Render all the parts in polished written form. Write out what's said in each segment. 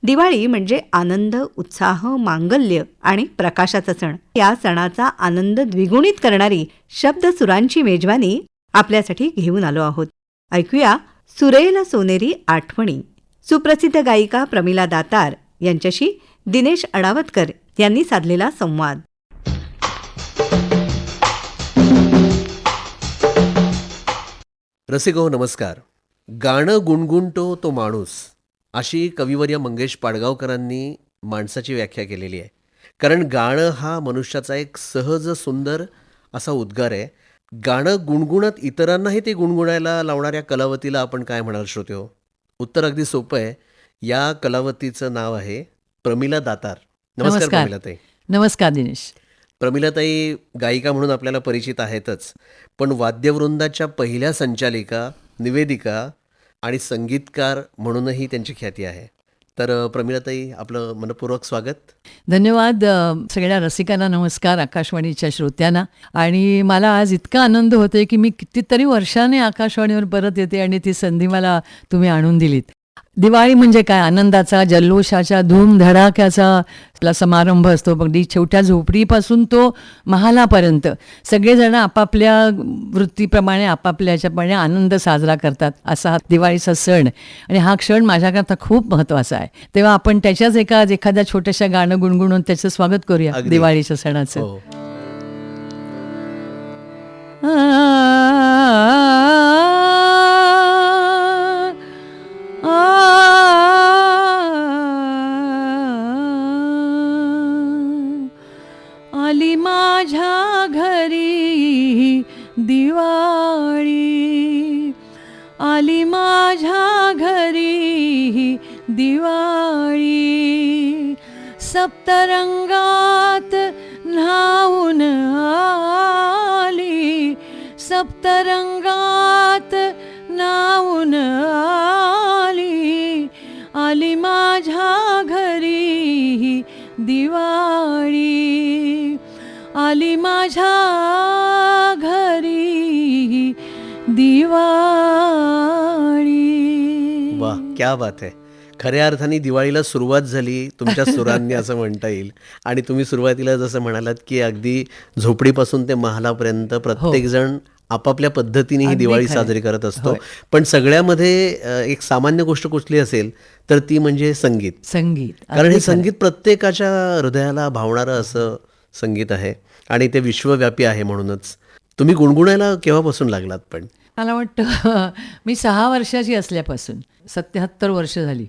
दिवाळी म्हणजे आनंद, उत्साह, मांगल्य आणि प्रकाशाचा सण. या सणाचा आनंद द्विगुणित करणारी शब्दसुरांची मेजवानी आपल्यासाठी घेऊन आलो आहोत. ऐकूया सुरेल सोनेरी आठवणी. सुप्रसिद्ध गायिका प्रमिला दातार यांच्याशी दिनेश अडावतकर यांनी साधलेला संवाद. रसिको नमस्कार. गाणं गुणगुणतो तो माणूस, अशी कविवर्य मंगेश पाडगावकरांनी माणसाची व्याख्या केलेली आहे. कारण गाणं हा मनुष्याचा एक सहज सुंदर असा उद्गार आहे. गाणं गुणगुणत इतरांनाही ते गुणगुणायला लावणाऱ्या कलावतीला आपण काय म्हणाल श्रोत्यो? उत्तर अगदी सोपं आहे. या कलावतीचं नाव आहे प्रमिला दातार. नमस्कार प्रमिलाताई. नमस्कार दिनेश. प्रमिलाताई गायिका म्हणून आपल्याला परिचित आहेतच, पण वाद्यवृंदाच्या पहिल्या संचालिका, निवेदिका आणि संगीतकार म्हणूनही त्यांची ख्याती आहे. तर प्रमिलाताई, आपलं मनपूर्वक स्वागत. धन्यवाद. सगळ्या रसिकांना नमस्कार, आकाशवाणीच्या श्रोत्यांना. आणि मला आज इतका आनंद होतोय की मी कितीतरी वर्षाने आकाशवाणीवर परत येते आणि ती संधी मला तुम्ही आणून दिलीत. दिवाळी म्हणजे काय? आनंदाचा, जल्लोषाचा, धूमधडाक्याचा आपला समारंभ असतो. अगदी छोट्या झोपडीपासून तो महालापर्यंत सगळेजण आपापल्या वृत्तीप्रमाणे आपापल्या ह्याच्याप्रमाणे आनंद साजरा करतात. असा हा दिवाळीचा सण. आणि हा क्षण माझ्याकरता खूप महत्त्वाचा आहे. तेव्हा आपण त्याच्याच एखाद्या छोट्याशा गाणं गुणगुणून त्याचं स्वागत करूया दिवाळीच्या सणाचं. हो. आली माझ्या घरी दिवाळी, आली माझ्या घरी दिवाळी, सप्तरंगात न्हाऊन आली, सप्तरंगात न्हाऊन आली, आली माझ्या घरी दिवाळी, आली माझ्या घरी दिवाळी. वाह, क्या बात आहे. खऱ्या अर्थाने दिवाळीला सुरुवात झाली तुमच्या सुरांनी असं म्हणता येईल. आणि तुम्ही सुरुवातीला जसं म्हणालात की अगदी झोपडीपासून ते महालापर्यंत प्रत्येकजण आपापल्या पद्धतीने ही दिवाळी साजरी करत असतो. पण सगळ्यामध्ये एक सामान्य गोष्ट कुठली असेल तर ती म्हणजे संगीत. कारण हे संगीत प्रत्येकाच्या हृदयाला भावणारं असं संगीत आहे आणि ते विश्वव्यापी आहे. म्हणूनच तुम्ही गुणगुणायला केव्हापासून लागलात? पण मला वाटतं मी 6 वर्षाची असल्यापासून 77 वर्ष झाली.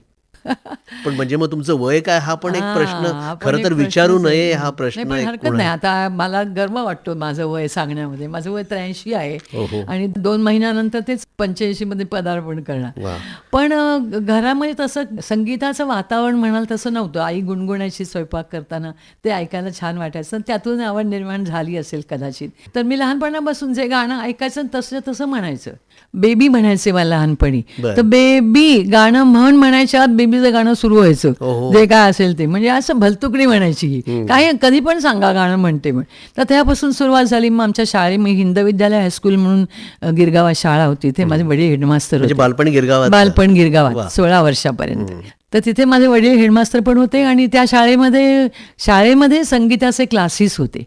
पण म्हणजे मग तुमचं वय काय हा पण एक प्रश्न खरं तर विचारू नये. हा प्रश्न हरकत नाही. आता मला गर्व वाटतो माझं वय सांगण्यामध्ये. माझं वय 83 आहे आणि 2 महिन्यानंतर तेच 85 मध्ये पदार्पण करणार. पण घरामध्ये तसं संगीताचं वातावरण म्हणाल तसं नव्हतं. आई गुणगुणायची स्वयंपाक करताना, ते ऐकायला छान वाटायचं. त्यातून आवड निर्माण झाली असेल कदाचित. तर मी लहानपणापासून जे गाणं ऐकायचं तसं म्हणायचं. बेबी म्हणायचे मला लहानपणी. तर बेबी गाणं म्हणायच्या आत बेबीचं गाणं सुरू व्हायचं. जे काय असेल ते, म्हणजे असं भलतुकडी म्हणायची. काय कधी पण सांगा गाणं म्हणते. तर त्यापासून सुरुवात झाली. मग आमच्या शाळेत मी हिंद विद्यालय हायस्कूल म्हणून गिरगावात शाळा होती. ते माझे वडील हेडमास्तर होते. बालपण गिरगावात 16 वर्षापर्यंत. तर तिथे माझे वडील हेडमास्टर पण होते आणि त्या शाळेमध्ये संगीताचे क्लासेस होते.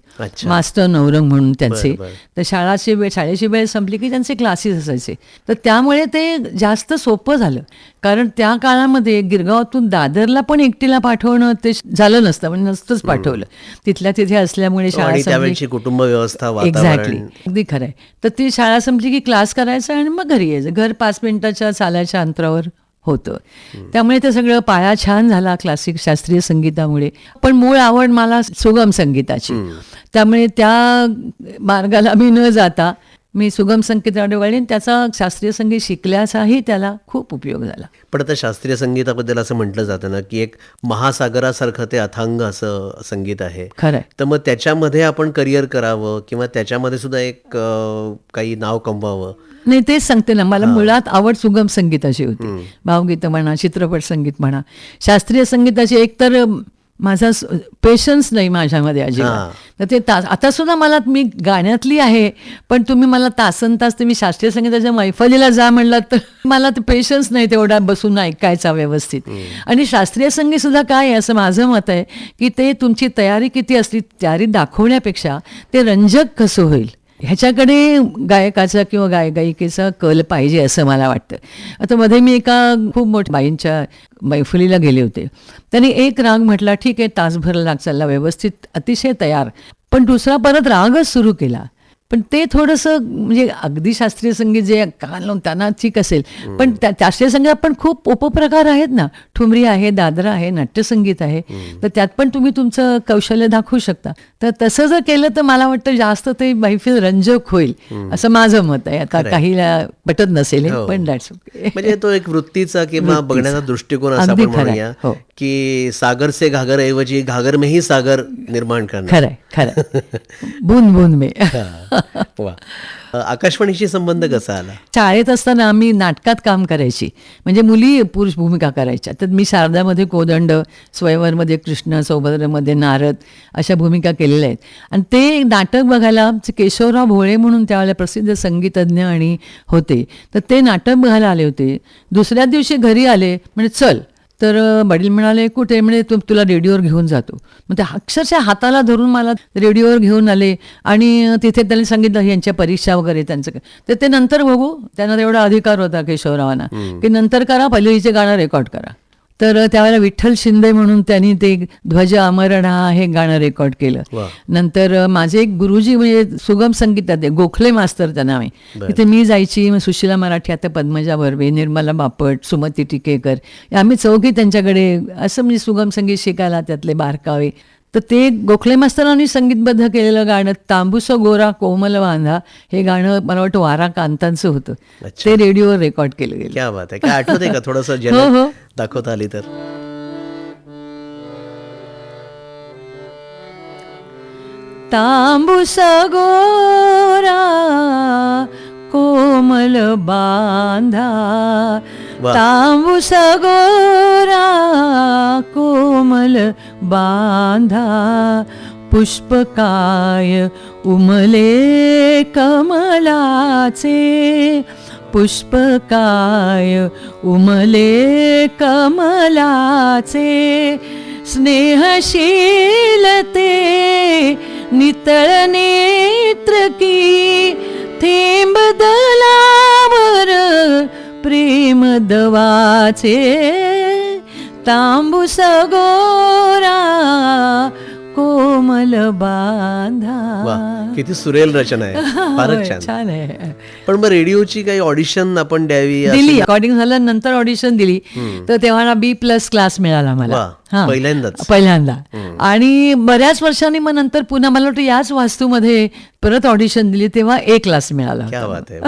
मास्टर नवरंग म्हणून त्यांचे. तर शाळेची वेळ संपली की त्यांचे क्लासेस असायचे. तर त्यामुळे ते जास्त सोपं झालं. कारण त्या काळामध्ये गिरगावातून दादरला पण एकटीला पाठवणं ते झालं नसतं. म्हणजे नसतंच पाठवलं. तिथल्या तिथे असल्यामुळे शाळा कुटुंब व्यवस्था. एक्झॅक्टली, अगदी खरं आहे. तर ती शाळा संपली की क्लास करायचा आणि मग घरी यायचं. घर 5 मिनिटाच्या चालायच्या अंतरावर होतं. त्यामुळे ते सगळं पाया छान झाला क्लासिक शास्त्रीय संगीतामुळे. पण मूळ आवड मला सुगम संगीताची. त्यामुळे त्या मार्गाला मी न जाता मी सुगम संगीताकडे वळले. त्याचा शास्त्रीय संगीत शिकल्याचाही त्याला खूप उपयोग झाला. पण आता शास्त्रीय संगीताबद्दल असं म्हटलं जातं ना की एक महासागरासारखं ते अथांग असं संगीत आहे. खरंय. तर मग त्याच्यामध्ये आपण करिअर करावं किंवा त्याच्यामध्ये सुद्धा एक काही नाव कमवावं. नाही, तेच सांगते ना. मला मुळात आवड सुगम संगीताची होती. भावगीतं म्हणा, चित्रपट संगीत म्हणा. शास्त्रीय संगीताची एकतर माझा पेशन्स नाही माझ्यामध्ये अजिबात. तर ते आता सुद्धा मला मी गाण्यातली आहे, पण तुम्ही मला तासन तास तुम्ही शास्त्रीय संगीताच्या मैफलीला जा म्हणलात तर मला ते पेशन्स नाही तेवढा बसून ऐकायचा व्यवस्थित. आणि शास्त्रीय संगीत सुद्धा काय आहे असं माझं मत आहे की ते तुमची तयारी किती असली तयारी दाखवण्यापेक्षा ते रंजक कसं होईल ह्याच्याकडे गायकाचा किंवा गायिकेचा कल पाहिजे असं मला वाटतं. आता मध्ये मी एका खूप मोठ्या बाईंच्या मैफलीला गेले होते. त्यांनी एक राग म्हटला, ठीक आहे तासभर राग चालला व्यवस्थित अतिशय तयार, पण दुसरा परत रागच सुरू केला. पण ते थोडंसं म्हणजे अगदी शास्त्रीय संगीत जे कान त्यांना ठीक असेल, पण शास्त्रीय संगीत पण खूप उपप्रकार आहेत ना, ठुमरी आहे, दादरा आहे, नाट्यसंगीत आहे, तर त्यात पण तुम्ही तुमचं कौशल्य दाखवू शकता. तर तसं जर केलं तर मला वाटतं जास्त ते मैफिल रंजक होईल असं माझं मत आहे. आता काहीला पटत नसेल हे, पण दॅट्स ओके. म्हणजे तो एक वृत्तीचा किंवा बघण्याचा दृष्टिकोन असा आपण म्हणूया की सागर से घागर ऐवजी घागर में ही सागर निर्माण करणार. खरंय खरंय. बूंद बूंद में. वा. आकाशवाणीशी संबंध कसा आला? शाळेत असताना आम्ही नाटकात काम करायची, म्हणजे मुली पुरुष भूमिका करायच्या. तर मी शारदामध्ये कोदंड, स्वयंवरमध्ये कृष्ण, सौभद्रमध्ये नारद अशा भूमिका केलेल्या आहेत. आणि ते नाटक बघायला केशवराव भोळे म्हणून त्यावेळेला प्रसिद्ध संगीतज्ञ आणि होते, तर ते नाटक बघायला आले होते. दुसऱ्या दिवशी घरी आले म्हणजे चल, तर वडील म्हणाले कुठे, म्हणजे तुला रेडिओवर घेऊन जातो. मग ते अक्षरशः हाताला धरून मला रेडिओवर घेऊन आले आणि तिथे त्यांनी सांगितलं यांच्या परीक्षा वगैरे त्यांचं तर ते नंतर बघू. त्यांना एवढा अधिकार होता केशवरावांना की नंतर करा, पहिले हिचे गाणं रेकॉर्ड करा. तर त्यावेळेला विठ्ठल शिंदे म्हणून त्यांनी ते ध्वज अमरणा हे गाणं रेकॉर्ड केलं. नंतर माझे एक गुरुजी म्हणजे सुगम संगीतात गोखले मास्तर त्यांना आम्ही तिथे मी जायची. मग सुशीला मराठी, आता पद्मजा बर्वे, निर्मला बापट, सुमती टिकेकर, आम्ही चौघी त्यांच्याकडे असं म्हणजे सुगम संगीत शिकायला, त्यातले बारकावे. तर ते गोखले मास्तरांनी संगीतबद्ध केलेलं गाणं तांबूस गोरा कोमल बांधा हे गाणं मला वाटतं वारा कांतांचं होतं. ते रेडिओवर रेकॉर्ड केलं गेलं. क्या बात आहे. काय आठवत आहे का थोडंसं झलक दाखवता आली तर? तांबूस गोरा कोमल बांधा, तांबूस गोरा कोमल बांधा, पुष्पकाय उमले कमलाचे, पुष्पकाय उमले कमलाचे, स्नेहशीलते नितळ नेत्र की, थेंब दलावर प्रेम दवाचे, तांबूस गोरा कोमल बांधा. किती सुरेल रचना आहे, फारच छान. छान आहे. पण मग रेडिओची काही ऑडिशन आपण द्यावी? दिली, रेकॉर्डिंग झाल्यानंतर ऑडिशन दिली, तर तेव्हा B+ क्लास मिळाला मला. पहिल्यांदा. आणि बऱ्याच वर्षांनी मग नंतर पुन्हा मला वाटतं याच वास्तूमध्ये परत ऑडिशन दिली, तेव्हा A क्लास मिळाला. क्या बात आहे.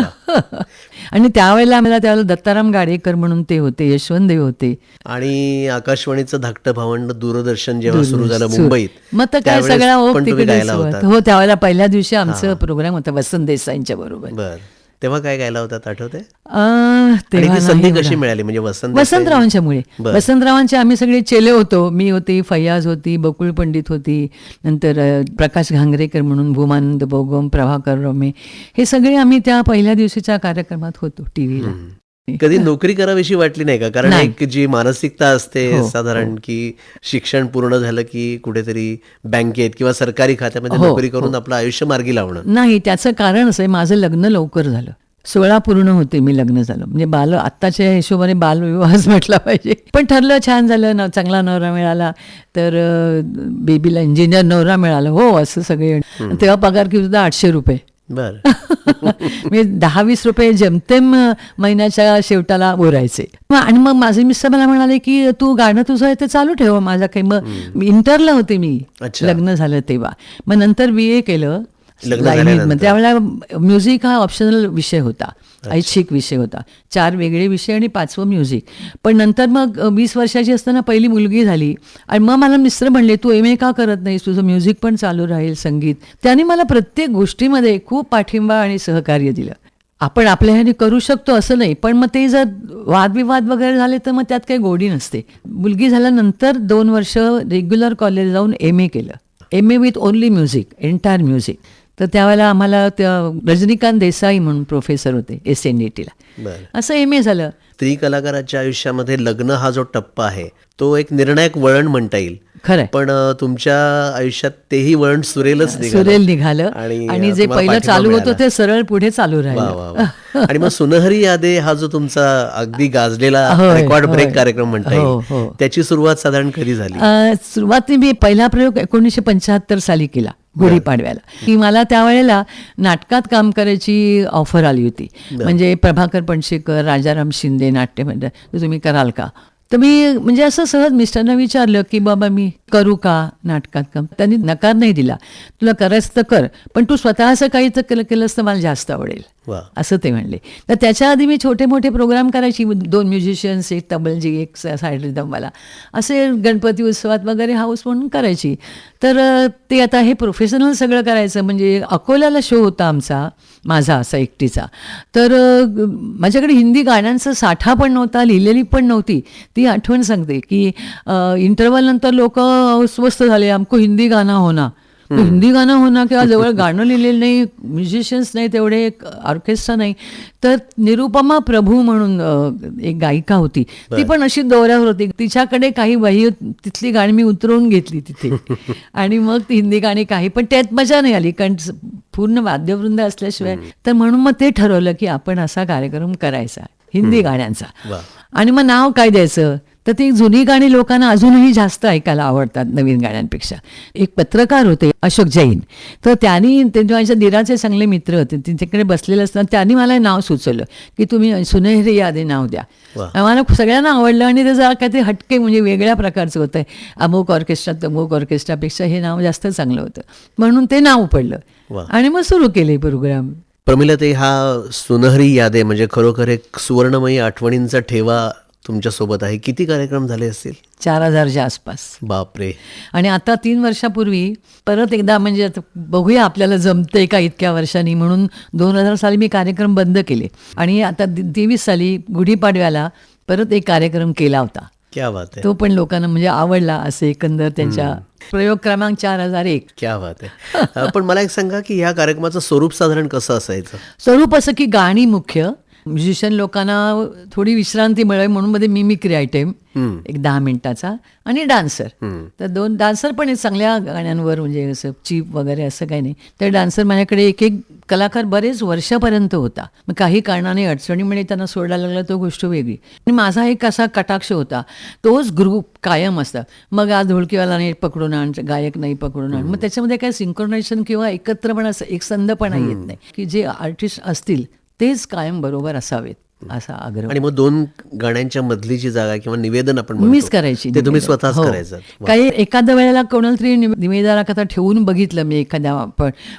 आणि त्यावेळेला त्यावेळेला दत्ताराम गाडेकर म्हणून ते होते, यशवंत देव होते. आणि आकाशवाणीचं धाकटं भावंड दूरदर्शन जेव्हा सुरू झालं मुंबईत, मग तर काय सगळा तिकडे हो, त्यावेळेला पहिल्या दिवशी आमचं प्रोग्राम होता वसंत देसाईंच्या बरोबर. बर, तेव्हा काय गायला होता आठवते? तेव्हा संधी कशी मिळाली? म्हणजे वसंतरावांच्यामुळे. वसंतरावांचे आम्ही सगळे चेले होतो. मी होती, फैयाज होती, बकुळ पंडित होती, नंतर प्रकाश घांगरेकर म्हणून, भूमानंद बोगम, प्रभाकर रोमे, हे सगळे आम्ही त्या पहिल्या दिवशीच्या कार्यक्रमात होतो टीव्हीला. कधी नोकरी करावीशी वाटली नाही का? कारण एक जी मानसिकता असते साधारण की शिक्षण पूर्ण झालं की कुठेतरी बँकेत किंवा सरकारी खात्यामध्ये नोकरी करून आपलं आयुष्य मार्गी लावणं. नाही, त्याचं कारण असं आहे, माझं लग्न लवकर झालं. 16 पूर्ण होते मी लग्न झालं, म्हणजे आत्ताच्या हिशोबाने बालविवाहच म्हटला पाहिजे. पण ठरलं, छान झालं, चांगला नवरा मिळाला, तर बेबीला इंजिनियर नवरा मिळाला. हो, असं सगळे. तेव्हा पगार किती होता? 800 रुपये. बर. म्हणजे 10-20 रुपये जेमतेम महिन्याच्या शेवटाला उरायचे. आणि मग माझे मिस्टर मला म्हणाले की तू गाणं तुझं आहे ते चालू ठेव. माझा काही, मग इंटरला होते मी लग्न झालं तेव्हा. मग नंतर BA केलं त्यावेळेला. म्युझिक हा ऑप्शनल विषय होता, ऐच्छिक विषय होता. 4 वेगळे विषय आणि 5वं म्युझिक. पण नंतर मग 20 वर्षाची असताना पहिली मुलगी झाली आणि मग मला मिस्टर म्हणले तू MA का करत नाहीस, तुझं म्युझिक पण चालू राहील, संगीत. त्याने मला प्रत्येक गोष्टीमध्ये खूप पाठिंबा आणि सहकार्य दिलं. आपण आपल्या ह्याने करू शकतो असं नाही, पण मग ते जर वादविवाद वगैरे झाले तर मग त्यात काही गोडी नसते. मुलगी झाल्यानंतर 2 वर्ष रेग्युलर कॉलेज जाऊन MA केलं. MA with only music, entire music. तर त्यावेळेला आम्हाला त्या रजनीकांत देसाई म्हणून प्रोफेसर होते SNDTला. बरं. असं MA झालं. स्त्री कलाकाराच्या आयुष्यामध्ये लग्न हा जो टप्पा आहे तो एक निर्णायक वळण म्हणता येईल. खरंय. पण तुमच्या आयुष्यात तेही वळण सुरेलच निघालं. सुरेल निघालं आणि जे तुम्हाला पहिलं पाठिंबा चालू होतं मिळाला. ते सरळ पुढे चालू वा, राहिलं. वा, वा. आणि मग सुनहरी यादे हा जो तुमचा अगदी गाजलेला होय, रेकॉर्ड ब्रेक होय. कार्यक्रम म्हणता हो, येईल, हो. त्याची सुरुवात साधारण कधी झाली? सुरुवाती मी पहिला प्रयोग 1975 साली केला गुढीपाडव्याला. की मला त्यावेळेला नाटकात काम करायची ऑफर आली होती. म्हणजे प्रभाकर पणशीकर, राजाराम शिंदे नाट्य मंडळ, तर तुम्ही कराल का? तर मी म्हणजे असं सहज मिस्टरना विचारलं की बाबा मी करू का नाटकात काम. त्यांनी नकार नाही दिला. तुला करायचं तर कर, पण तू स्वतःचं काही तर केलंस तर मला जास्त आवडेल वा. असं ते म्हणले. तर त्याच्या आधी मी छोटे मोठे प्रोग्राम करायची. 2 म्युझिशियन्स, एक तबलजी, एक साईड रिदमवाला, असे गणपती उत्सवात वगैरे हाऊस म्हणून करायची. तर ते आता हे प्रोफेशनल सगळं करायचं म्हणजे अकोल्याला शो होता आमचा, माझा असा एकटीचा. तर माझ्याकडे हिंदी गाण्यांचा साठा पण नव्हता, लिहिलेली पण नव्हती. ती आठवण सांगते की इंटरव्हल नंतर लोक अस्वस्थ झाले, आमको हिंदी गाणं होना. हिंदी गाणं होणं किंवा जवळ गाणं लिहिलेलं नाही, म्युझिशियन्स नाही तेवढे, ऑर्केस्ट्रा नाही. तर निरुपमा प्रभू म्हणून एक गायिका होती, ती पण अशी दौऱ्यावर होती. तिच्याकडे काही वही, तिथली गाणी मी उतरवून घेतली तिथे आणि मग ती हिंदी गाणी काही, पण त्यात मजा नाही आली कारण पूर्ण वाद्यवृंद असल्याशिवाय. तर म्हणून मग ते ठरवलं की आपण असा कार्यक्रम करायचा हिंदी गाण्यांचा. वा. आणि मग नाव काय द्यायचं? तर ती जुनी गाणी लोकांना अजूनही जास्त ऐकायला आवडतात नवीन गाण्यांपेक्षा. एक पत्रकार होते अशोक जैन, तर त्यांनी ते माझ्या दिराचे चांगले मित्र होते, तिच्याकडे बसलेले असताना त्यांनी मला नाव सुचवलं की तुम्ही सुनहरी यादे नाव द्या. मला सगळ्यांना आवडलं आणि ते जरा काहीतरी हटके म्हणजे वेगळ्या प्रकारचं होतं. अमुक ऑर्केस्ट्रा तमुक ऑर्केस्ट्रापेक्षा हे नाव जास्त चांगलं होतं म्हणून ते नाव पडलं आणि मग सुरू केले प्रोग्राम. प्रमिला ताई, हा सुनहरी यादे म्हणजे खरोखर एक सुवर्णमयी आठवणींचा ठेवा तुमच्या सोबत आहे. किती कार्यक्रम झाले असतील? 4000च्या आसपास. बापरे. आणि आणि आता 3 वर्षापूर्वी परत एकदा म्हणजे आता बघूया आपल्याला जमतंय का इतक्या वर्षांनी म्हणून 2000 साली मी कार्यक्रम बंद केले आणि आता 23 साली गुढीपाडव्याला परत एक कार्यक्रम केला होता. क्या बात आहे. तो पण लोकांना म्हणजे आवडला. असे एकंदर त्यांच्या प्रयोग क्रमांक 4001. क्या बात आहे. पण मला एक सांगा की ह्या कार्यक्रमाचं स्वरूप साधारण कसं असायचं? स्वरूप असं की गाणी मुख्य, म्युझिशियन लोकांना थोडी विश्रांती मिळावी म्हणून मध्ये मिमिक्री आयटम एक 10 मिनिटाचा आणि डान्सर. तर 2 डान्सर पण चांगल्या गाण्यांवर म्हणजे असं चीप वगैरे असं काही नाही. तर डान्सर माझ्याकडे एक कलाकार बरेच वर्षापर्यंत होता. मग काही कारणाने अडचणीमुळे त्यांना सोडायला लागला तो गोष्ट वेगळी. आणि माझा एक असा कटाक्ष होता, तोच ग्रुप कायम असतात. मग आज ढोलकीवाला नाही पकडून आण, गायक नाही पकडून आण. मग त्याच्यामध्ये काय सिंक्रोनायझेशन किंवा एकत्रपणा एक संधपणा येत नाही की जे आर्टिस्ट असतील तेच कायम बरोबर असावेत असा आग्रह. आणि मग 2 गाण्यांच्या मधली जी जागा किंवा निवेदन आपण म्हणतो, मीच करायची. ते तुम्ही निवेदन. स्वतःच हो. करायचं? वा. काही एखाद्या वेळेला कोणाला तरी निवेदनाकरता ठेवून बघितलं मी एखाद्या,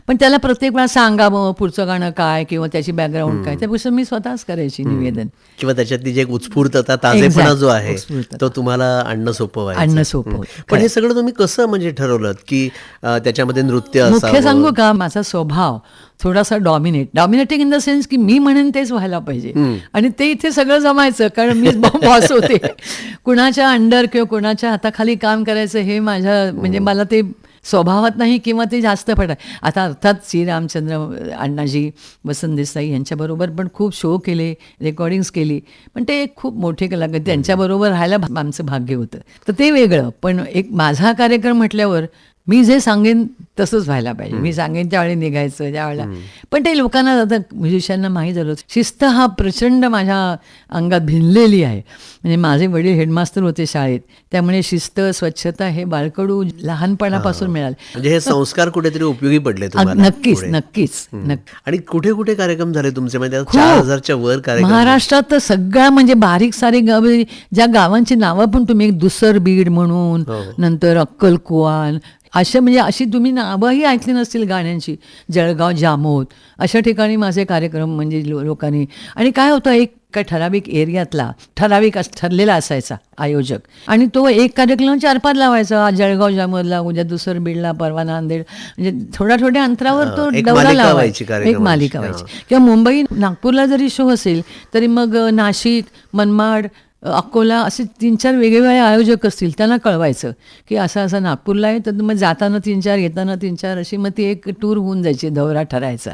पण त्याला प्रत्येक वेळा सांगावं पुढचं गाणं काय किंवा त्याची बॅकग्राऊंड काय, त्यापेक्षा मी स्वतःच करायची निवेदन. किंवा त्याच्यातली जी एक उत्स्फूर्तता, ताजेपणा Exact. जो आहे उत्स्फूर्तता. तो तुम्हाला आणणं सोपं व्हायचं. आणणं सोपं होतं. पण हे सगळं तुम्ही कसं म्हणजे ठरवलं की त्याच्यामध्ये नृत्य मुख्य असावं? सांगू का, माझा स्वभाव थोडासा डॉमिनेटिंग इन द सेन्स की मी म्हणेन तेच व्हायला पाहिजे आणि ते इथे सगळं जमायचं कारण मी बॉस होते. कुणाच्या अंडर किंवा कुणाच्या हाताखाली काम करायचं हे माझ्या म्हणजे मला ते स्वभावात नाही किंवा ते जास्त पडत. आता अर्थात श्री रामचंद्र अण्णाजी, वसंत देसाई यांच्याबरोबर पण खूप शो केले, रेकॉर्डिंग्स केली, पण ते खूप मोठे कलाकार, त्यांच्याबरोबर राहायला आमचं भाग्य होतं. तर ते वेगळं. पण एक माझा कार्यक्रम म्हटल्यावर मी जे सांगेन तसंच व्हायला पाहिजे. मी सांगेन त्यावेळी निघायचं त्यावेळेला. पण ते लोकांना आता म्युझिशियनना माहीत झालं. शिस्त हा प्रचंड माझ्या अंगात भिनलेली आहे. म्हणजे माझे वडील हेडमास्तर होते शाळेत, त्यामुळे शिस्त, स्वच्छता हे बाळकडू लहानपणापासून मिळाले. म्हणजे हे संस्कार कुठेतरी उपयोगी पडले तुम्हाला? नक्कीच पुढे? नक्कीच. आणि कुठे कुठे कार्यक्रम झाले तुमचे? म्हणजे 4000च्या वर कार्यक्रम? महाराष्ट्रात तर सगळ्या म्हणजे बारीक सारीक गाव, ज्या गावांची नावं पण तुम्ही, दुसर बीड म्हणून, नंतर अक्कलकुवान, अशा म्हणजे अशी तुम्ही नावंही ऐकली नसतील गाण्यांची, जळगाव, जामोद, अशा ठिकाणी माझे कार्यक्रम म्हणजे लोकांनी. आणि काय होतं, एक काय ठराविक एरियातला ठराविक ठरलेला असायचा आयोजक, आणि तो एक कार्यक्रम 4-5 लावायचा. आज जळगाव जामोदला, उद्या दुसर बीडला, परवा नांदेड, म्हणजे थोड्या अंतरावर तो एक दौरा मालिका लावायचा, व्हायची एक कार्यक्रमाची. मालिका व्हायची. किंवा मुंबई नागपूरला जरी शो असेल तरी मग नाशिक, मनमाड, अकोला असे 3-4 वेगवेगळे आयोजक असतील, त्यांना कळवायचं की असं नागपूरला आहे, तर मग जाताना 3-4, येताना 3-4, अशी मग ती एक टूर होऊन जायची, दौरा ठरायचा.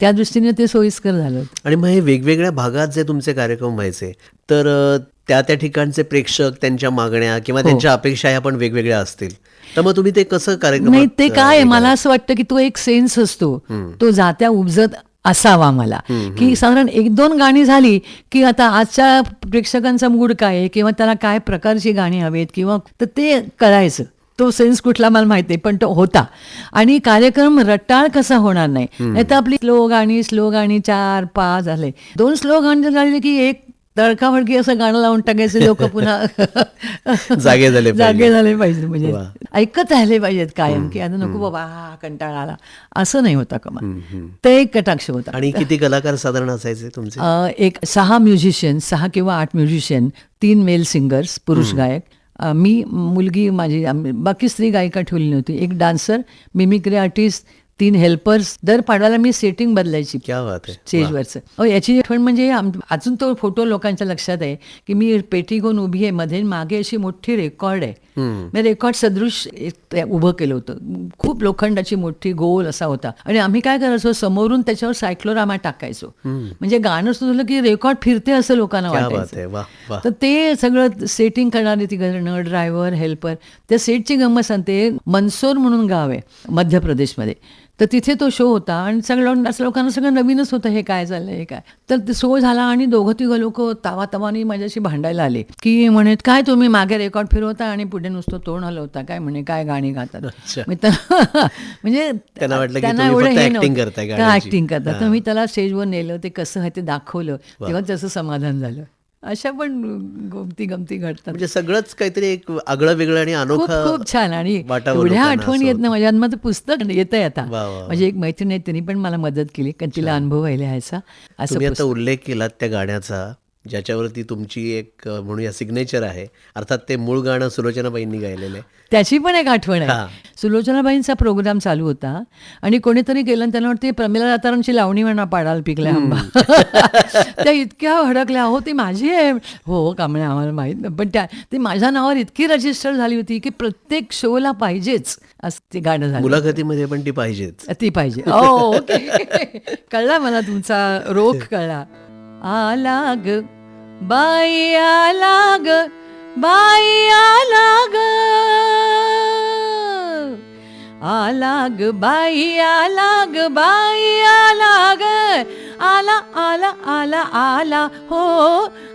त्या दृष्टीने ते सोयीस्कर झालं होतं. आणि मग हे वेगवेगळ्या भागात जे तुमचे कार्यक्रम व्हायचे, तर त्या ठिकाणचे प्रेक्षक, त्यांच्या मागण्या किंवा त्यांच्या अपेक्षा ह्या पण वेगवेगळ्या असतील, तर मग तुम्ही ते कसं कार्यक्रम? नाही, ते काय, मला असं वाटतं की तो एक सेन्स असतो, तो जात्या उपजत असावा मला, की साधारण 1-2 गाणी झाली की आता आजच्या प्रेक्षकांचा मूड काय आहे किंवा त्याला काय प्रकारची गाणी हवेत किंवा, तर ते कळायचं. तो सेन्स कुठला मला माहिती आहे, पण तो होता. आणि कार्यक्रम रटाळ कसा होणार नाही. नाही तर आपली स्लो गाणी 4-5 झाले, 2 स्लो गाणी झाली की एक तडकाफडकी असं गाणं लावून टाकायचे लोक, पुन्हा जागे झाले पाहिजे, म्हणजे ऐकत राहिले पाहिजेत कायम, की आता नको बाबा कंटाळा आला, असं नाही होता कमा. ते एक कटाक्ष होता. आणि किती कलाकार साधारण असायचे तुमचे? एक 6 म्युझिशियन, 6 किंवा 8 म्युझिशियन, 3 मेल सिंगर्स, पुरुष गायक, मी, मुलगी माझी, बाकी स्त्री गायिका ठेवली नव्हती, एक डान्सर, मिमिक्री आर्टिस्ट, 3 हेल्पर्स. दर पाडव्याला मी सेटिंग बदलायची क्या बात आहे. स्टेजवरचं. याची आठवण म्हणजे अजून तो फोटो लोकांच्या लक्षात आहे की मी पेटी घेऊन उभी आहे, मध्ये मागे अशी मोठी रेकॉर्ड आहे, मी रेकॉर्ड सदृश उभं केलं होतं. खूप लोखंडाची मोठी गोल असा होता, आणि आम्ही काय करायचो, समोरून त्याच्यावर सायक्लोरामा टाकायचो, म्हणजे गाणं सुरू की रेकॉर्ड फिरते असं लोकांना वाटायचं. तर ते सगळं सेटिंग करणारे ती करणं, ड्रायव्हर, हेल्पर. त्या सेटची गंमत सांगते, मंदसौर म्हणून गाव आहे मध्य प्रदेशमध्ये, तर तिथे तो शो होता, आणि असं लोकांना सगळं नवीनच होतं, हे काय झालं, हे काय. तर ते शो झाला आणि 2-3 लोक तावातावानी माझ्याशी भांडायला आले की म्हणत, काय तुम्ही मागे रेकॉर्ड फिरवता आणि पुढे नुसतं तोंड हलवता, काय म्हणे, काय गाणी गातात. म्हणजे त्यांना वाटलं की त्यांना तुम्ही एवढं फक्त हे ऍक्टिंग नव्हतं, करताय का गाण्याची. ऍक्टिंग करतात. तर मी त्याला स्टेजवर नेलं, ते कसं आहे ते दाखवलं, तेव्हा त्याचं समाधान झालं. अशा पण गमती घडतात. म्हणजे सगळंच काहीतरी एक आगळं वेगळं आणि अनोखं, खूप छान. आणि वाटावं एवढ्या लोकांना आठवणी असं येत ना माझ्या, माझं पुस्तक येतंय आता. वा, वा, वा. माझी एक मैत्रीण आहे, तिने पण मला मदत केली, कारण तिला अनुभव आहे लिहायचा. असं तुम्ही आता उल्लेख केलात त्या गाण्याचा, ज्याच्यावरती तुमची एक म्हणूया सिग्नेचर आहे, अर्थात ते मूळ गाणं सुलोचनाबाईंनी गायलेलं आहे. त्याची पण एक आठवण आहे. सुलोचनाबाईंचा प्रोग्राम चालू होता आणि कोणीतरी गेलं आणि त्यांना वाटते प्रमिला दातारांची लावणी म्हणा, पाडाल पिकल्या आंबा. त्या इतक्या हडकल्या, हो ती माझी आहे, हो का म्हणे, आम्हाला माहीत नाही, पण ती माझ्या नावावर इतकी रजिस्टर झाली होती की प्रत्येक शोला पाहिजेच असं ते गाणं झालं. मुलाखतीमध्ये पण ती पाहिजेच. ती पाहिजे. ओके, कळला मला तुमचा रोख, कळला. आला ग बाई, आला ग बाई, आला ग, आला ग बाई, आला ग बाई, आला ग, आला आला आला आला, हो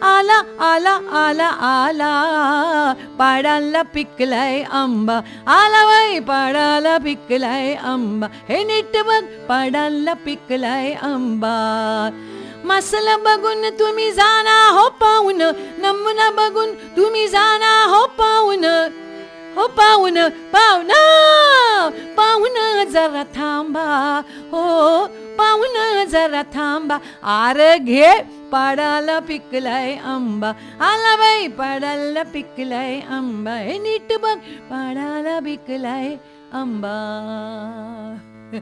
आला आला आला आला, पाडाला पिकलाय आंबा, आला बाई पाडाला पिकलाय आंबा, हे नीट बघ पाडाला पिकलाय आंबा. मसला बघून तुम्ही जाना हो पाहून, नमुना बघून तुम्ही जाना हो पाहून, हो पाहून, पाहुणा पाहुणा जरा थांबा, हो पाहुणा जरा थांबा, आर घे पाडाला पिकलाय आंबा, आला बाई पाडाला पिकलाय आंबा, हे नीट बघ पाडाला पिकलाय आंबा.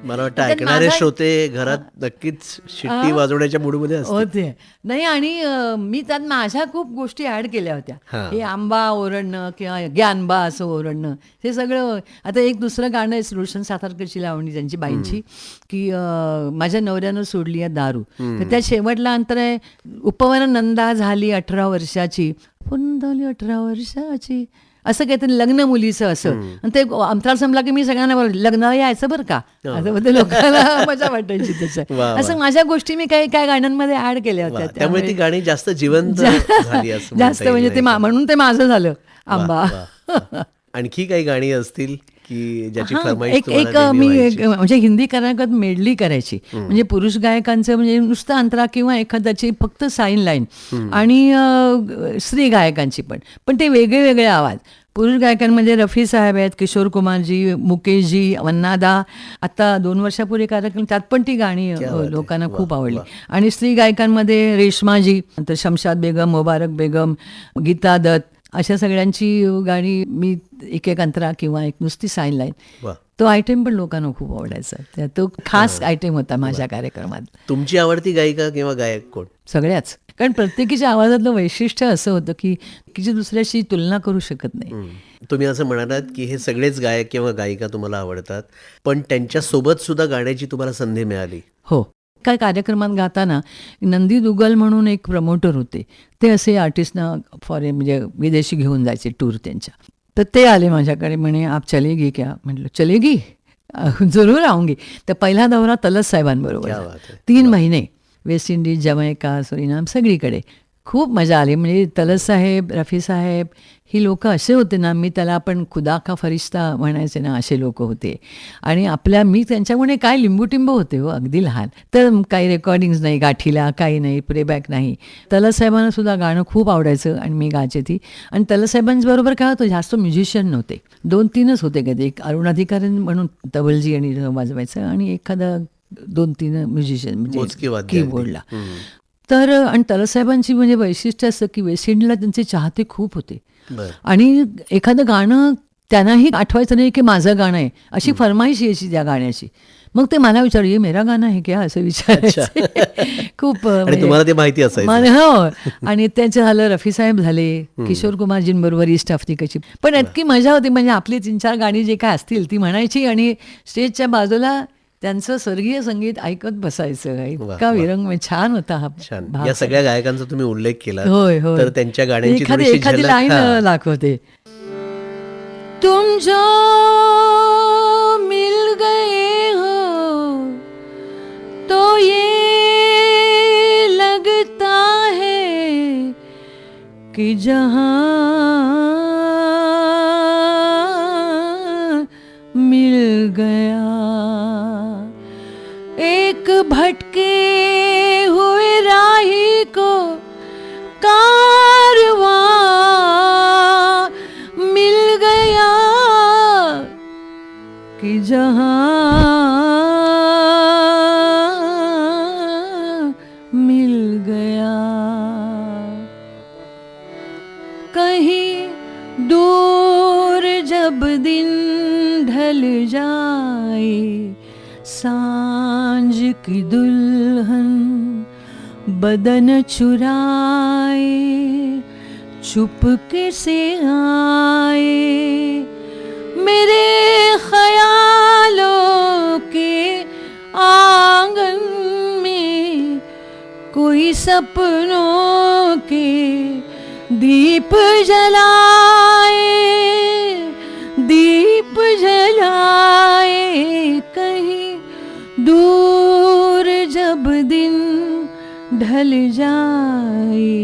मला वाटतं ऐकणारे श्रोते घरात नक्कीच शिट्टी वाजवण्याच्या मूडमध्ये असतात. होते नाही. आणि मी त्यात माझ्या खूप गोष्टी ऍड केल्या होत्या. हे आंबा ओरडणं किंवा ग्यानबा असं ओरडणं, हे सगळं. आता एक दुसरं गाणं आहे सुलोचना सातारकरची लावणी, त्यांची बाईंची, की माझ्या नवऱ्यानं सोडली आहे दारू. तर त्या शेवटला अंतर आहे, उपवन नंदा झाली 18 वर्षाची, पूर्ण झाली 18 वर्षाची, असं काहीतरी लग्न मुलीचं असं. आणि ते अंतराळ संपला की मी सगळ्यांना लग्नाला यायचं बरं का, असं म्हणजे लोकांना मजा वाटायची त्याचं. असं माझ्या गोष्टी मी काही काय गाण्यांमध्ये ऍड केल्या होत्या, त्यामुळे ती गाणी जास्त जिवंत झाली असं जास्त, म्हणजे ते म्हणून ते माझं झालं आंबा. आणखी काही गाणी असतील की ज्याची फरमाईश एक मी म्हणजे हिंदी कर्नाटकात मेडली करायची, म्हणजे पुरुष गायकांचं म्हणजे नुसतं अंतरा किंवा एखाद्याची फक्त साईन लाईन, आणि स्त्री गायकांची पण ते वेगळे वेगळे आवाज. पुरुष गायकांमध्ये रफी साहेब आहेत, किशोर कुमारजी, मुकेशजी, वन्नादा. आता 2 वर्षापूर्वी कार्यक्रम त्यात पण ती गाणी लोकांना खूप आवडली. आणि स्त्री गायकांमध्ये रेश्माजी, नंतर शमशाद बेगम, मुबारक बेगम, गीता दत्त, अशा सगळ्यांची गाणी मी एक अंतरा किंवा एक नुसती साईन लाईन, वा. तो आयटम पण लोकांना खूप आवडायचा. तो खास आयटम होता माझ्या कार्यक्रमात. तुमची आवडती गायिका किंवा गायक कोण? सगळ्याच. कारण प्रत्येकीच्या आवाजातलं वैशिष्ट्य असं होतं की तिची दुसऱ्याशी तुलना करू शकत नाही. तुम्ही असं म्हणालात की हे सगळेच गायक किंवा गायिका तुम्हाला आवडतात, पण त्यांच्यासोबत सुद्धा गाण्याची तुम्हाला संधी मिळाली. हो. काय कार्यक्रमात गाताना नंदी दुग्गल म्हणून एक प्रमोटर होते, ते असे आर्टिस्टना फॉरेन म्हणजे विदेशी घेऊन जायचे टूर त्यांच्या. तर ते आले माझ्याकडे, म्हणे आप चलेगी क्या? म्हटलं चलेगी, जरूर आऊंगी. तर पहिला दौरा तलस साहेबांबरोबर क्या झाला. बात है. 3 महिने वेस्ट इंडिज, जमैका, सुरिनाम सगळीकडे खूप मजा आली. म्हणजे तलस साहेब, रफी साहेब ही लोक असे होते ना, मी त्याला आपण खुदा का फरिश्ता म्हणायचे ना, असे लोक होते. आणि मी त्यांच्यामुळे काय लिंबूटिंबू होते हो, अगदी लहान. तर काही रेकॉर्डिंग्स नाही गाठीला, काही नाही, प्लेबॅक नाही. तलस साहेबांना सुद्धा गाणं खूप आवडायचं आणि मी गायचे ती. आणि तलस साहेबांबरोबर काय होतं, जास्त म्युझिशियन नव्हते, 2-3च होते कधी. एक अरुणाधिकारी म्हणून तबलजी आणि वाजवायचं, आणि एखादा 2-3 म्युझिशियन म्हणजे कीबोर्डला. तर आणि तलसाहेबांची म्हणजे वैशिष्ट्य असं की वेस्ट इंडिजला त्यांचे चाहते खूप होते. आणि एखादं गाणं त्यांनाही आठवायचं नाही की माझं गाणं आहे, अशी फरमाईश यायची त्या गाण्याची. मग ते मला विचार, ये मेरा गाणं आहे क्या, असं विचारायचं. खूप तुम्हाला ते माहिती असायचं. हो. आणि त्यांचं झालं, रफी साहेब झाले, किशोर कुमारजींबरोबर ईस्ट आफ्रिकेची. पण इतकी मजा होती, म्हणजे आपली 3-4 गाणी जे काय असतील ती म्हणायची आणि स्टेजच्या बाजूला त्यांचं स्वर्गीय संगीत ऐकत बसायचं. इतका विरंग छान होता हा. या सगळ्या गायकांचा तुम्ही उल्लेख केला, होय होय. तर त्यांच्या गाण्यांची एखादी लाईन दाखवते. तुम जो मिल गए हो तो ये लगता है कि जहां मिल गया, एक भटके हुए राही को कारवां मिल गया, कि जहां मिल गया. कहीं दूर जब दिन ढल जाए, सांझ की दुल्हन बदन चुराए, चुपके से आए, मेरे ख्यालों के आंगन में, कोई सपनों के दीप जलाए, दीप जलाए. कहीं दूर जब दिन ढल जाए,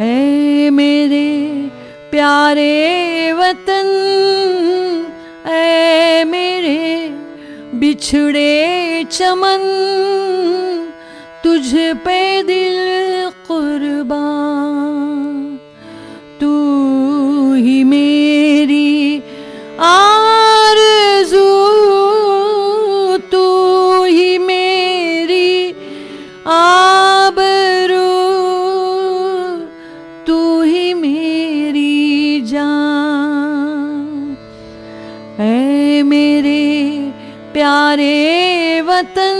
ऐ मेरे प्यारे वतन, ऐ मेरे बिछड़े चमन, तुझ पे दिल कुर्बान, तू ही मेरी आरज़ू, तू ही मेरी आबरू, तू ही मेरी जान. ऐ मेरे प्यारे वतन,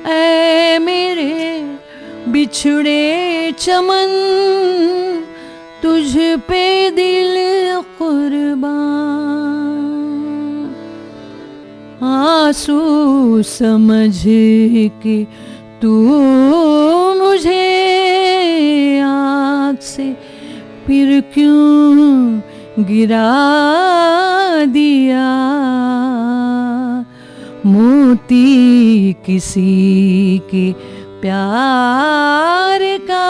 ऐ मेरे बिछड़े चमन, तुझ पे दिल कुर्बान. आंसू समझ के तू मुझे आँख से फिर क्यों गिरा दिया, मोती किसी के प्यार का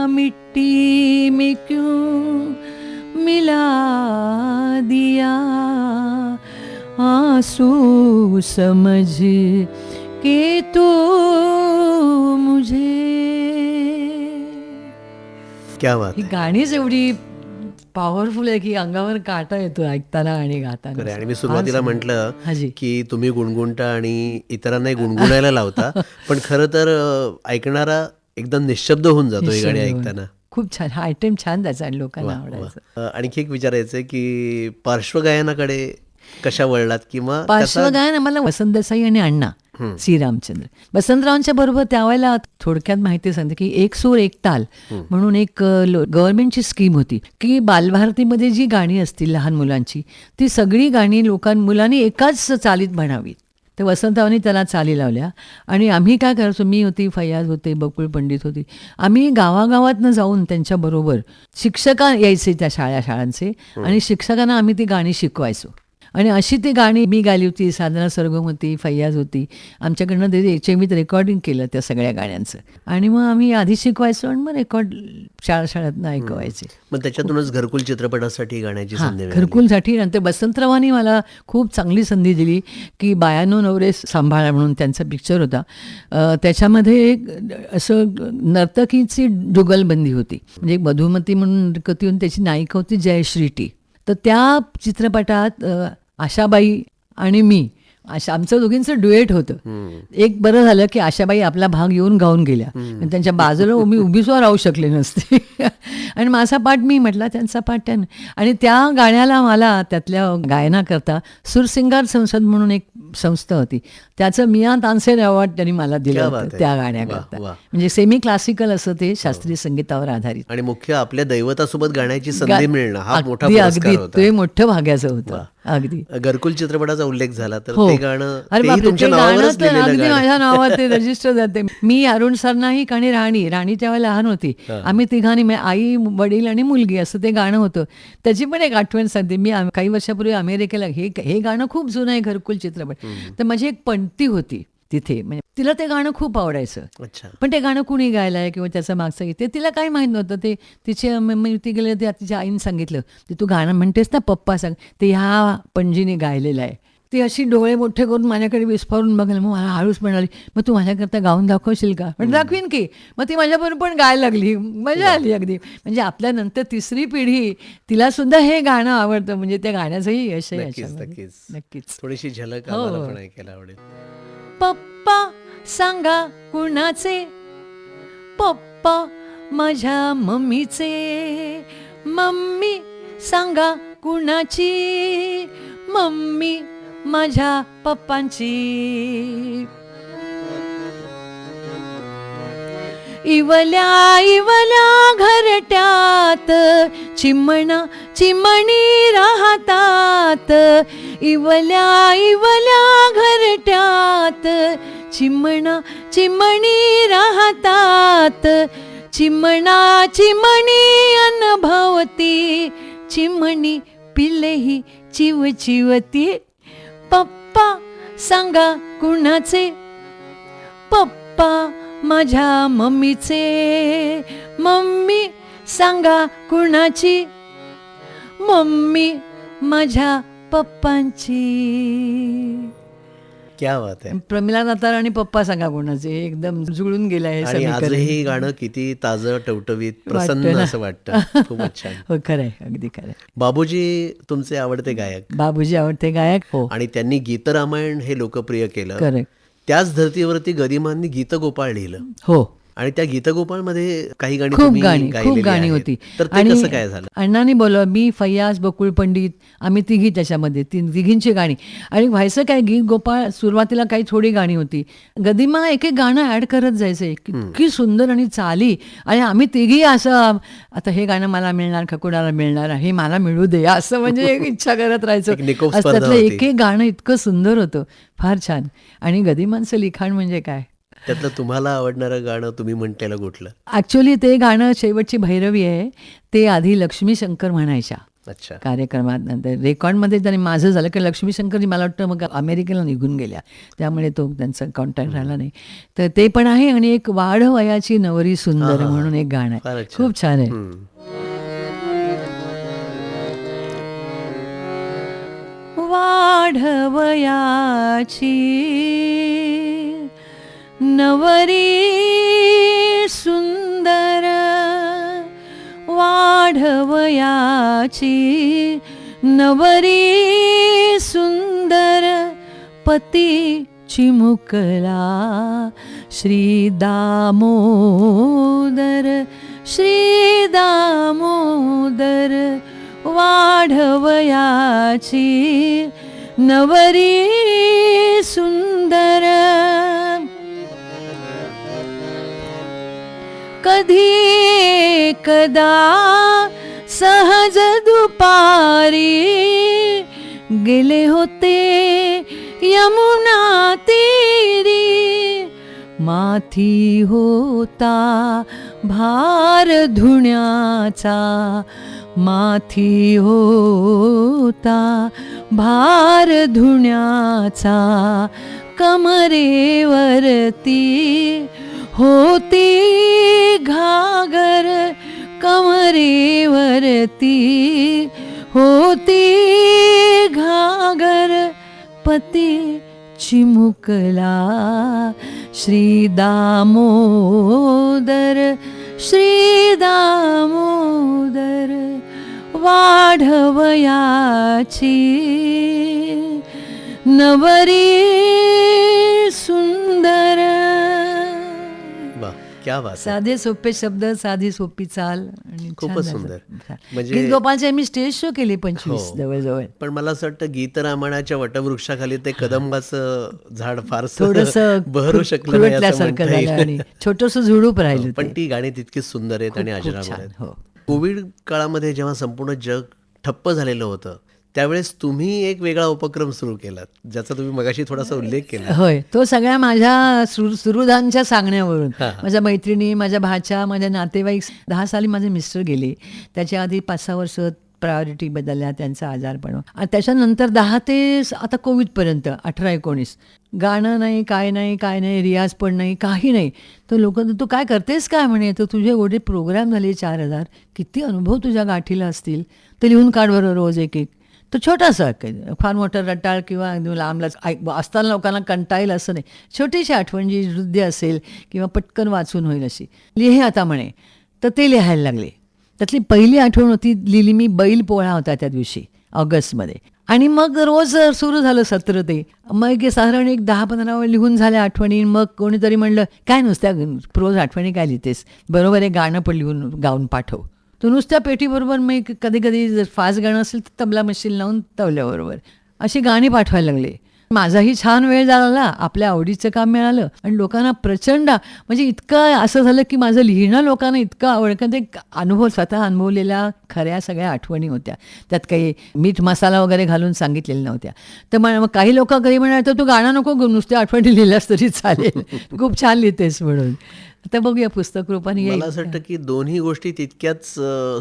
मिट्टी में क्यों मिला दिया. आंसू समझ के तू मुझे. क्या बात ही आहे. गाणीच एवढी पॉवरफुल आहे की अंगावर काटा येतो ऐकताना आणि गाताना. खरं आहे. आणि मी सुरुवातीला म्हटलं हाजी. की तुम्ही गुणगुणता आणि इतरांनाही गुणगुणायला लावता, पण खरं तर ऐकणारा एकदम निशब्द होऊन जातो ही गाणी ऐकताना. खूप छान. हा आयटम छान त्याचा आणि लोकांना वा, आवडायचं. वा. आणखी एक विचारायचं आहे की पार्श्वगायनाकडे कशा वळलात किंवा त्याचा पार्श्वगायन आम्हाला वसंत देसाई आणि अण्णा सी रामचंद्र. वसंतरावांच्या बरोबर त्यावेळेला थोडक्यात माहिती सांगते की एक सूर एक ताल म्हणून एक गव्हर्नमेंटची स्कीम होती की बालभारतीमध्ये जी गाणी असतील लहान मुलांची ती सगळी गाणी मुलांनी एकाच चालीत म्हणावीत. तर वसंतरावांनी त्याला चाली लावल्या आणि आम्ही काय करायचो, मी होती, फैयाज होते, बकुळ पंडित होती, आम्ही गावागावातनं जाऊन त्यांच्याबरोबर शिक्षक यायचे त्या शाळांचे आणि शिक्षकांना आम्ही ती गाणी शिकवायचो. आणि अशी ती गाणी मी गायली होती, साधना सरगम होती, फैयाज होती. आमच्याकडनं ते HMVत रेकॉर्डिंग केलं त्या सगळ्या गाण्यांचं आणि मग आम्ही आधी शिकवायचो आणि मग रेकॉर्ड शाळेतनं ऐकवायचे. मग त्याच्यातूनच घरकुल चित्रपटासाठी गाण्याची संधी मिळाली. घरकुलसाठी. नंतर वसंतरावांनी मला खूप चांगली संधी दिली की बायानो नवरे सांभाळा म्हणून त्यांचा पिक्चर होता. त्याच्यामध्ये एक असं नर्तकीची जुगलबंदी होती, म्हणजे मधुमती म्हणून नर्तकी होती, त्याची नायिका होती जयश्री टी. तर त्या चित्रपटात आशाबाई आणि मी आमचं दोघींचं ड्युएट होतं. एक बरं झालं की आशाबाई आपला भाग येऊन गाऊन गेल्या, त्यांच्या बाजूला मी उभीसुद्धा राहू शकले नसते आणि माझा पाठ मी म्हटला, त्यांचा पाठ त्यानं. आणि त्या गाण्याला मला त्यातल्या गायनाकरता सुरसिंगार संसद म्हणून एक संस्था होती, त्याचं मिया तानसेन अवॉर्ड त्यांनी मला दिलं होतं त्या गाण्याकरता. म्हणजे सेमी क्लासिकल असं ते शास्त्रीय संगीतावर आधारित. आणि मुख्य आपल्या दैवतासोबत गाण्याची संधी मिळणं हा मोठा अगदी पुरस्कार होता. ते मोठं भाग्याचं होतं. अगदी. घरकुल चित्रपटाचा उल्लेख झाला तर हो. ते गाणं अरे तेही बापरे, तुमच्या ते गाणं नावावरच तर लिहिलेलं अगदी गाणं. माझ्या नावावर ते रजिस्टर जाते. मी, अरुण सरनाईक आणि राणी त्यावेळेला लहान होती. आम्ही तिघांनी, आई, वडील आणि मुलगी, असं ते गाणं होतं. त्याची पण एक आठवण सांगते. मी काही वर्षापूर्वी अमेरिकेला, हे गाणं खूप जुनं आहे घरकुल चित्रपट. तर माझी एक पणती होती तिथे, म्हणजे तिला ते गाणं खूप आवडायचं. अच्छा. पण ते गाणं कुणी गायलं आहे किंवा त्याचं मागचं गीत ते तिला काही माहीत नव्हतं. ते तिचे ती गेले, ते तिच्या आईने सांगितलं, ते तू गाणं म्हणतेस ना पप्पा सांग, ते ह्या पणजीने गायलेलं आहे. ती अशी डोळे मोठे करून माझ्याकडे विस्फारून बघायला, मग मला हळूच म्हणाली, मग तू माझ्याकरता गाऊन दाखवशील का? म्हणजे दाखवीन की. मग ती माझ्याबरोबर पण गायला लागली, मजा आली अगदी. म्हणजे आपल्यानंतर तिसरी पिढी तिला सुद्धा हे गाणं आवडतं, म्हणजे त्या गाण्याचंही यश आहे याच्यामध्ये. नक्कीच. थोडीशी झलक आम्हाला पण ऐकायला आवडेल. पप्पा सांगा कुणाचे, पप्पा माझ्या मम्मीचे, मम्मी सांगा कुणाची, मम्मी माझ्या पप्पांची. इवल्या इवल्या घरट्यात चिमणा चिमणी राहतात, इवल्या इवल्या घरट्यात चिमणा चिमणी राहतात, चिमणा चिमणी अनुभवती, चिमणी पिल्लेही चिव चिवती. पप्पा सांगा कुणाचे, पप्पा माझ्या मम्मीचे, मम्मी सांगा कुणाची, मम्मी माझ्या पप्पांची. क्या बात आहे. प्रमिला नातार आणि पप्पा सांगा कोणाचे एकदम जुळून गेलं आहे आणि आजही गाणं किती ताजं, टवटवीत, प्रसन्न असं वाटतं. खूपच छान. हो, खरंय, अगदी खरंय. बाबूजी तुमचे आवडते गायक. बाबूजी आवडते गायक. हो, आणि त्यांनी गीतरामायण हे लोकप्रिय केलं. करेक्ट. त्याच धर्तीवरती गदिमांनी गीतगोपाळ लिहिलं. हो. आणि त्या गीतगोपाळमध्ये काही गाणी खूप तुम्ही गाणी गायलेली होती. आहेत. तर ते कसं काय झालं? अण्णांनी बोलव, मी, फैयाज, बकुळ पंडित, आम्ही तिघी त्याच्यामध्ये, तिघींची गाणी. आणि व्हायचं काय, गीत गोपाळ सुरुवातीला काही थोडी गाणी होती, गदिमा एक एक गाणं ऍड करत जायचे, इतकी सुंदर आणि चाली. आणि आम्ही तिघी असं, आता हे गाणं मला मिळणार, खकुडाला मिळणार, हे मला मिळू दे, असं म्हणजे एक इच्छा करत राहायचं. त्यातलं एक एक गाणं इतकं सुंदर होतं, फार छान. आणि गदिमांचं लिखाण म्हणजे काय. त्यातलं तुम्हाला आवडणारं गाणं तुम्ही म्हटलेलं कुठलं? ऍक्च्युली ते गाणं शेवटची भैरवी आहे, ते आधी लक्ष्मी शंकर म्हणायच्या. अच्छा. कार्यक्रमात. नंतर रेकॉर्डमध्ये त्यांनी माझं झालं की लक्ष्मी शंकरजी मला वाटतं मग अमेरिकेला निघून गेल्या, त्यामुळे तो त्यांचा कॉन्टॅक्ट राहिला नाही. तर ते पण आहे. आणि एक वाढवयाची नवरी सुंदर म्हणून एक गाणं आहे, खूप छान आहे. वाढवयाची नवरी सुंदर, वाढवयाची नवरी सुंदर पती चिमुकला श्री दामोदर श्री दामोदर वाढवयाची नवरी सुंदर कधी कदा सहज दुपारी गेले होते यमुना तीरी माथी होता भार धुण्याचा माथी होता भार धुण्याचा कमरेवरती होती घागर कमरेवरती होती घागर पती चिमुकला श्री दामोदर श्री दामोदर वाढवयाची नवरी सुंदर. वा, क्या बात आहे. साधे सोपे शब्द, साधी सोपी चाल आणि खूपच छान सुंदर. असं. म्हणजे- गीत गोपालचे मी स्टेज शो केले 25 हो. जवळजवळ. पण मला असं वाटतं गीतरामायणाच्या वटवृक्षाखाली ते कदंबाचं झाड फारसं थोडस बहरू शकलं नाही असं खुरटल्यासारखं म्हणता झालं आणि येईल. छोटस झुडूप राहिलं पण ते. ती गाणी तितकीच सुंदर आहेत आणि खूप अजरामर छान. आहेत. हो. कोविड काळामध्ये जेव्हा संपूर्ण जग ठप्प झालेलं होतं त्यावेळेस तुम्ही एक वेगळा उपक्रम सुरू केलात ज्याचा तुम्ही मगाशी थोडासा उल्लेख केला. होय, तो सगळ्या माझ्या सुहृदांच्या सांगण्यावरून. हा. माझ्या मैत्रिणी, माझ्या भाच्या, माझ्या नातेवाईक. 10 साली माझे मिस्टर गेले. त्याच्या आधी 5-6 वर्ष प्रायोरिटी बदलल्या, त्यांचा आजारपण. आणि त्याच्यानंतर 10 ते आता कोविडपर्यंत 18-19 गाणं नाही, काय नाही, रियाज पण नाही, काही नाही. तर लोक, तू काय करतेस काय म्हणे, तर तुझे एवढे प्रोग्राम झाले 4000, किती अनुभव तुझ्या गाठीला असतील, तर लिहून काढ बरं रोज एक एक. तो छोटासा, फार मोठा रटाळ किंवा लांबलाच असताना लोकांना कंटाळेल असं नाही. छोटीशी आठवण जी हृदय असेल किंवा पटकन वाचून होईल अशी लिहे आता म्हणे. तर ते लिहायला लागले. त्यातली पहिली आठवण होती, लिहिली मी. बैल पोळा होता त्या दिवशी ऑगस्टमध्ये. आणि मग रोज सुरू झालं सत्र ते. मग साधारण एक 10-15 वेळ लिहून झाल्या आठवणी. मग कोणीतरी म्हणलं, काय नुसत्या प्रोज आठवणी काय लिहितेस, बरोबर आहे गाणं पण लिहून गाऊन पाठव. तो नुसत्या पेटीबरोबर मी कधी कधी जर फास्ट गाणं असेल तर तबला मशीन लावून तबल्याबरोबर अशी गाणी पाठवायला लागले. माझाही छान वेळ झाला, आपल्या आवडीचं काम मिळालं आणि लोकांना प्रचंड, म्हणजे इतकं असं झालं की माझं लिहिणं लोकांना इतकं आवडतं. ते अनुभव, स्वतः अनुभवलेल्या खऱ्या सगळ्या आठवणी होत्या. त्यात काही मीठ मसाला वगैरे घालून सांगितलेल्या नव्हत्या. तर मग काही लोक कधी म्हणाले, तू गाणं नको, नुसत्या आठवणी लिहिल्यास तरी चालेल, खूप छान लिहितेस म्हणून. आता बघूया पुस्तक रूपाने येईल. मला असं वाटतं की दोन्ही गोष्टी तितक्याच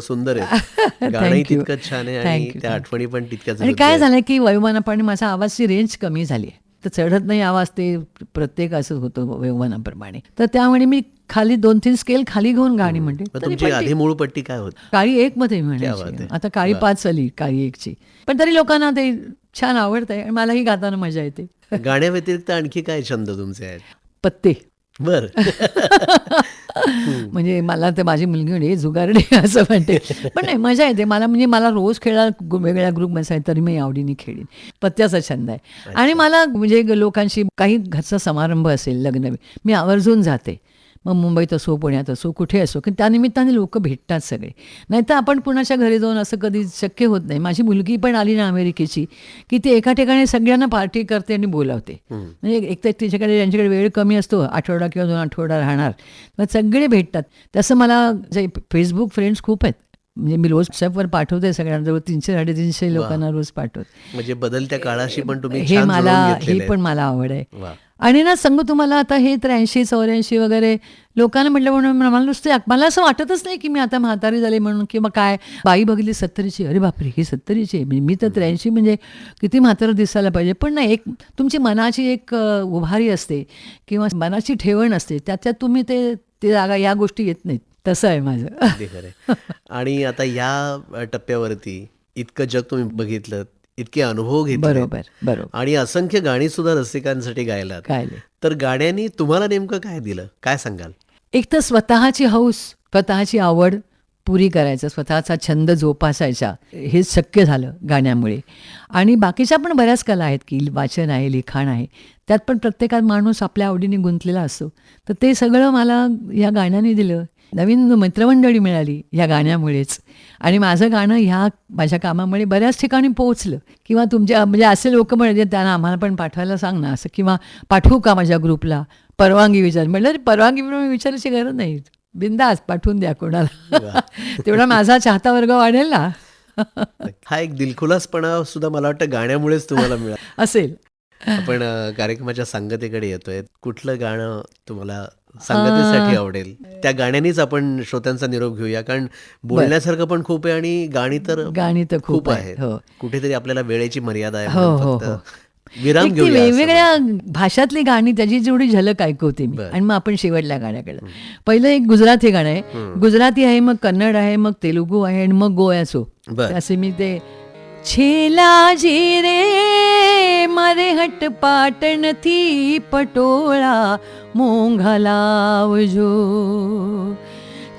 सुंदर आहेत. गाणंही तितकंच छान आहे आणि त्या आठवणी पण तितक्याच. आणि काय झालं की वयोमानाप्रमाणे माझ्या आवाजची रेंज कमी झाली आहे, तर चढत नाही आवाज. ते प्रत्येक असं होतं वयोमानाप्रमाणे. तर त्यामुळे मी खाली 2-3 स्केल खाली घेऊन गाणी म्हणते. तुमची आधी मूळ पट्टी काय होती? काळी 1 मध्ये म्हणायची. आता काळी 5 आली, काळी 1ची. पण तरी लोकांना ते छान आवडतंय आणि मलाही गाताना मजा येते. गाण्या व्यतिरिक्त आणखी काय छंद तुमचे आहेत? पत्ते. बर. म्हणजे मला तर माझी मुलगी म्हणे जुगारडे असं म्हणते, पण नाही, मजा येते मला. म्हणजे मला रोज खेळायला वेगळ्या ग्रुप असायला तरी मी आवडीने खेळीन. पत्त्याचा छंद आहे. आणि मला म्हणजे लोकांशी काही घरचा समारंभ असेल, लग्न, मी आवर्जून जाते. मग मुंबईत असो, पुण्यात असो, कुठे असो, की त्यानिमित्ताने लोक भेटतात सगळे. नाहीतर आपण कुणाच्या घरी जाऊन असं कधी शक्य होत नाही. माझी मुलगी पण आली ना अमेरिकेची, की ती एका ठिकाणी सगळ्यांना पार्टी करते आणि बोलावते. म्हणजे एक तर तिच्याकडे त्यांच्याकडे वेळ कमी असतो, आठवडा किंवा 2 आठवडा राहणार, मग सगळे भेटतात. तसं मला फेसबुक फ्रेंड्स खूप आहेत. म्हणजे मी रोज व्हॉट्सअपवर पाठवते सगळ्यांजवळ, 300-350 लोकांना रोज पाठवते. म्हणजे बदलत्या काळाशी पण तुम्ही हे छान मला, जुळवून हे घेतलेलं आहे. पण मला आवड आहे. वा. आणि ना सांगू तुम्हाला, आता हे 83-84 वगैरे लोकांना म्हटलं म्हणून मला नुसतं, मला असं वाटतच नाही की मी आता म्हातारी झाले म्हणून, किंवा काय बाई बघितली 70ची, अरे बापरे ही 70ची आहे, मी तर 83, म्हणजे किती म्हातारं दिसायला पाहिजे. पण नाही, एक तुमची मनाची एक उभारी असते किंवा मनाची ठेवण असते, त्याच्यात तुम्ही ते जागा या गोष्टी येत नाहीत. तसं आहे माझं. अगदी खरं. आणि आता या टप्प्यावरती इतकं जग तुम्ही बघितलं, इतके अनुभव घेतले, बरोबर. आणि असंख्य गाणी सुद्धा रसिकांसाठी गायलात. गायले. तर गाण्यांनी तुम्हाला नेमकं काय दिलं, काय सांगाल? एक तर स्वतःची हौस, स्वतःची आवड, पुरी करायचं, स्वतःचा छंद जोपासायचा, हे शक्य झालं गाण्यामुळे. आणि बाकीच्या पण बऱ्याच कला आहेत की वाचन आहे, लिखाण आहे, त्यात पण प्रत्येकात माणूस आपल्या आवडीने गुंतलेला असतो. तर ते सगळं मला या गाण्याने दिलं. नवीन मित्रमंडळी मिळाली या गाण्यामुळेच. आणि माझं गाणं ह्या माझ्या कामामुळे बऱ्याच ठिकाणी पोहोचलं. किंवा तुमच्या म्हणजे असे लोक म्हणजे त्यांना आम्हाला पण पाठवायला सांग ना, असं, किंवा पाठवू का माझ्या ग्रुपला, परवानगी विचार. म्हटलं परवानगी विचारायची गरज नाही, बिंदास पाठवून द्या कोणाला. तेवढा माझा चाहता वर्ग वाढेल ना. हा एक दिलखुलासपणा सुद्धा मला वाटतं गाण्यामुळेच तुम्हाला मिळाला असेल. आपण कार्यक्रमाच्या सांगतेकडे येतोय. कुठलं गाणं तुम्हाला सांगतेसाठी आवडेल? त्या गाण्यानेच आपण श्रोत्यांचा निरोप घेऊया, कारण बोलण्यासारखं पण खूप आहे आणि गाणी तर खूप आहेत. हो. कुठेतरी आपल्याला वेळेची मर्यादा आहे, हो, म्हणून हो, फक्त विराम एक ती घेऊया असं. वेगवेगळ्या भाषातली गाणी, त्याची जेवढी झलक ऐकवते मी. आणि मग आपण शेवटल्या गाण्याकडे. पहिलं एक गुजराती गाणं आहे, गुजराती आहे, मग कन्नड आहे, मग तेलुगू आहे, आणि मग गोव्याचो. बरं. असे मी ते छेला रे मारे हट पाटण थी पटोळा मोंघा लावजो,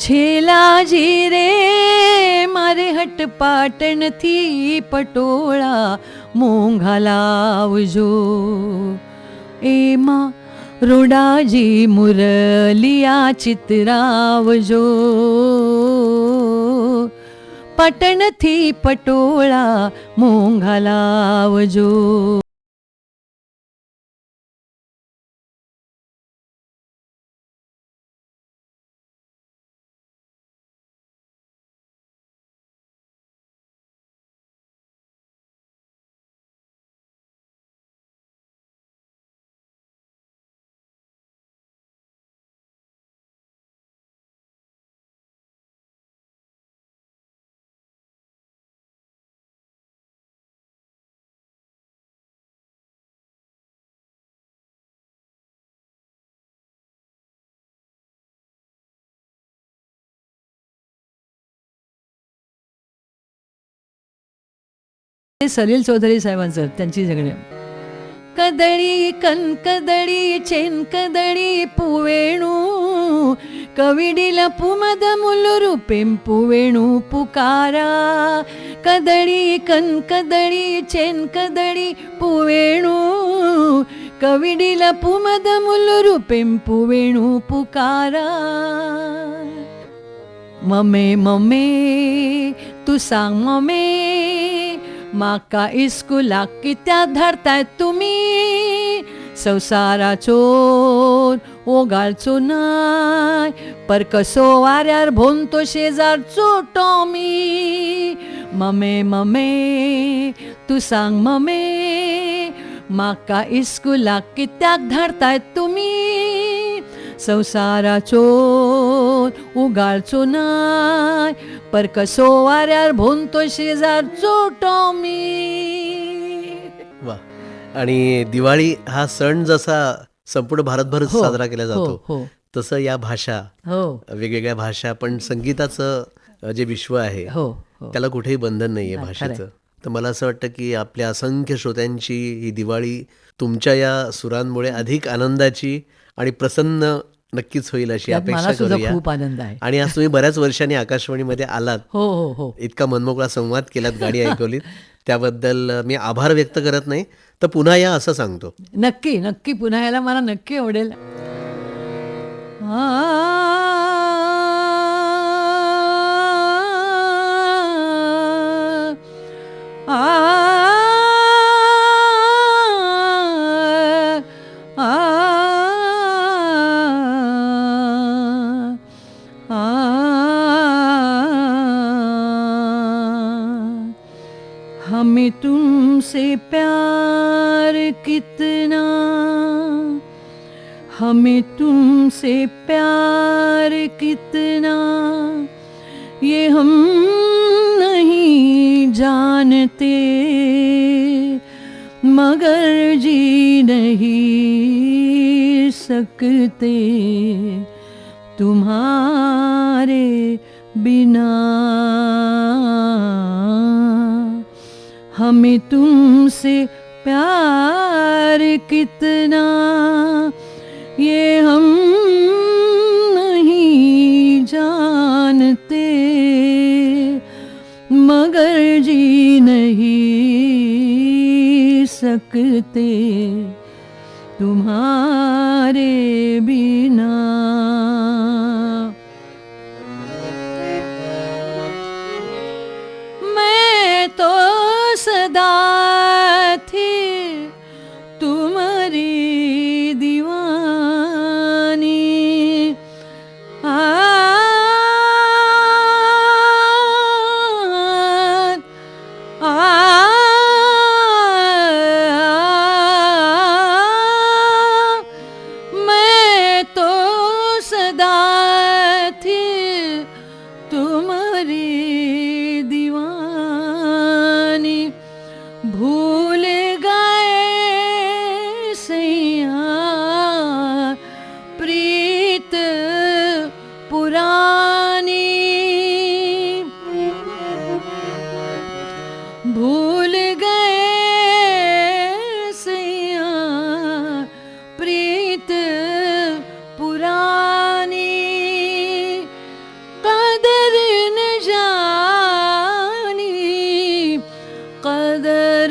छेला रे मारे हट पाटण थी पटोळा मोंघा लावजो, एमा रोडाजी मुरलिया चित्रावजो, पाटण थी पटोळा मोंघा लावजो. सलील चौधरी साहेबांचं, त्यांची सगळे कदळी कनकदळी चेन कदळी पुवेणू, कविडिला पुमद मुलुरु पेंपु वेणू पुकारा, कदळी कनकदळी चेन कदळी पुवेणू, कविडिला पुमद मुलुरु पेंपु वेणू पुकारा. ममे ममे तू सांग ममे, माका इस्कुलाक कित्याक धाडताय तुम्ही, संवसाराचो ओगाळचो नाय, पर कसो वाऱ्यार भोंतो शेजारचो टॉमी. ममे ममे तू सांग ममे, माका इस्कुलाक कित्याक धाडताय तुम्ही, संवसाराचो उगाळचो नाय, पर कसो वाऱ्यार भोंतो शेजारचो टॉमी. वा. आणि दिवाळी हा सण जसा संपूर्ण भारतभर हो, साजरा केला हो, जातो, हो. तसं या भाषा, हो वेगवेगळ्या भाषा, पण संगीताचं जे विश्व आहे हो हो. त्याला कुठेही बंधन नाहीये नाही, भाषेचं. तर मला असं वाटतं की आपल्या असंख्य श्रोत्यांची ही दिवाळी तुमच्या या सुरांमुळे अधिक आनंदाची आणि प्रसन्न नक्कीच होईल अशी त्यात अपेक्षा मला सुद्धा करूया. खूप आनंद आहे. आणि आज तुम्ही बऱ्याच वर्षांनी आकाशवाणीमध्ये आलात, हो हो हो. इतका मनमोकळा संवाद केलात, गाणी ऐकवलीत, त्याबद्दल मी आभार व्यक्त करत नाही, तर पुन्हा या असं सांगतो. नक्की नक्की पुन्हा यायला मला नक्की आवडेल. हमें तुमसे प्यार कितना, हमें तुमसे प्यार कितना, ये हम नहीं जानते, मगर जी नहीं सकते तुम्हारे बिना. हमें तुमसे प्यार कितना, ये हम नहीं जानते, मगर जी नहीं सकते तुम्हारे बिना। मैं तो सदा थी तुम्हारी दीवानी। मैं तो सदा थी तुम्हारी दीवानी। भूल गए सैया प्रीत पुरानी। भूल गए सैया प्रीत पुरानी। कदर न जानी, कदर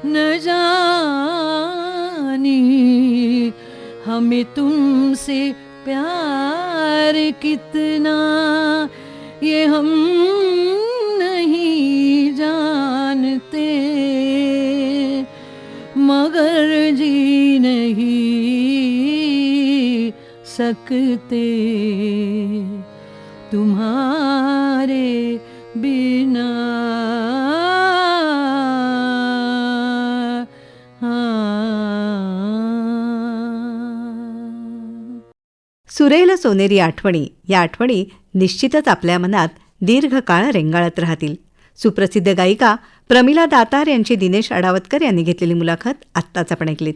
न जानी, हमें तुमसे प्यार कितना ये हम नहीं जानते। मगर जी नहीं सकते तुम्हारे बिना। सुरेल सोनेरी आठवणी या आठवणी निश्चितच आपल्या मनात दीर्घकाळ रेंगाळत राहतील. सुप्रसिद्ध गायिका प्रमिला दातार यांची दिनेश अडावतकर यांनी घेतलेली मुलाखत आत्ताच आपण ऐकलीत.